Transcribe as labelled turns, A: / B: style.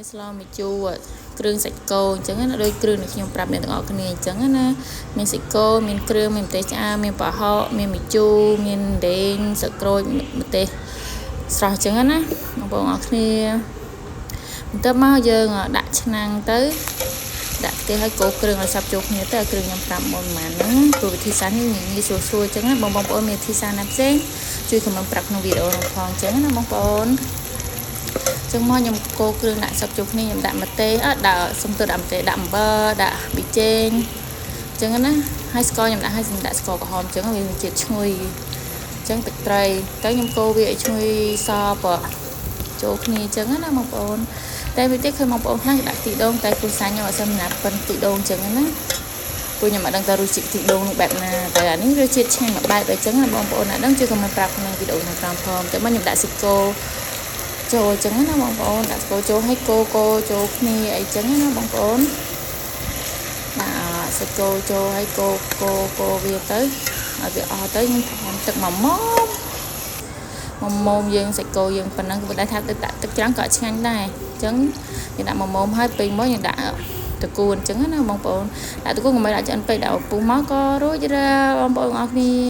A: មានស្លម្ជូរគ្រឿងសាច់គោអញ្ចឹងណាដូចគ្រឿងដែលខ្ញុំប្រាប់អ្នកទាំងអស់គ្នាអញ្ចឹងណាមានសាច់គោមានគ្រឿងមានម្ទេសឆ្អើរមានប្រហុកមានម្ជូរមានដេងស្លឹកក្រូចម្ទេសស្រស់អញ្ចឹងណាបងប្អូនអរគ្នាបន្ទាប់មកយើងដាក់ឆ្នាំងទៅដាក់ខ្ទះឲ្យកូរគ្រឿងឲ្យសព្វចូលគ្នាទៅឲ្យគ្រឿងខ្ញុំប្រាប់មុនប៉ុន្មានហ្នឹងព្រោះវិធីសាស្ត្រនេះងាយស្រួលអញ្ចឹងណាបងប្អូនមានវិធីសាស្ត្រណាផ្សេងជួយខមមិនប្រាប់ក្នុងវីដេអូនោះផងអញ្ចឹងណាបងប្អូនចឹងមកខ្ញុំកូរគ្រឿងដាក់សព្វចូលគ្នាខ្ញុំដាក់ម្ទេសដាក់សុំទៅដាក់ម្ទេសដាក់អំបិលដាក់ប៊ីចេងអញ្ចឹងណាហើយស្ករខ្ញុំដាក់ឲ្យខ្ញុំដាក់ស្ករក្រហមអញ្ចឹងវាមានជាតិឈ្ងុយអញ្ចឹងទឹកត្រីទៅខ្ញុំកូរវាឲ្យឈ្ងុយសចូលគ្នាអញ្ចឹងណាបងប្អូនតែវាទៀតឃើញបងប្អូនខ្លះដាក់ខ្ទិះដូងតែគ្រួសារខ្ញុំអត់សូវណាប៉ិនខ្ទិះដូងអញ្ចឹងណាព្រោះខ្ញុំអត់ដឹងថារសជាតិខ្ទិះដូងនោះបែបណាតែអានេះរសជាតិឆ្ងាញ់មួយបែបអញ្ចឹងណាបងប្អូនណាដឹងជួយខមមិនប្រាប់ក្នុងវីដេអូខាងក្រោមផងតែមកខ្ញុំដាក់សាច់គោចូលអញ្ចឹងណាបងប្អូនដាក់ស្ករចូលឲ្យកូរចូលគ្នាអីចឹងណាបងប្អូនដាក់សាច់គោចូលឲ្យកូរវាទៅឲ្យវាអស់ទៅខ្ញុំថែមទឹកមុំយើងសាច់គោយើងប៉ុណ្ណឹងក៏ได้ថាដាក់ទឹកច្រើនក៏ឆ្ងាញ់ដែរអញ្ចឹងយើងដាក់មុំហើយពេលមកយើងដាក់តកួនអញ្ចឹងណាបងប្អូនដាក់តកួនកុំឲ្យដាក់ឆ្អិនពេកដាក់ពុះមកក៏រួចរាល់បងប្អូនអរគ្នា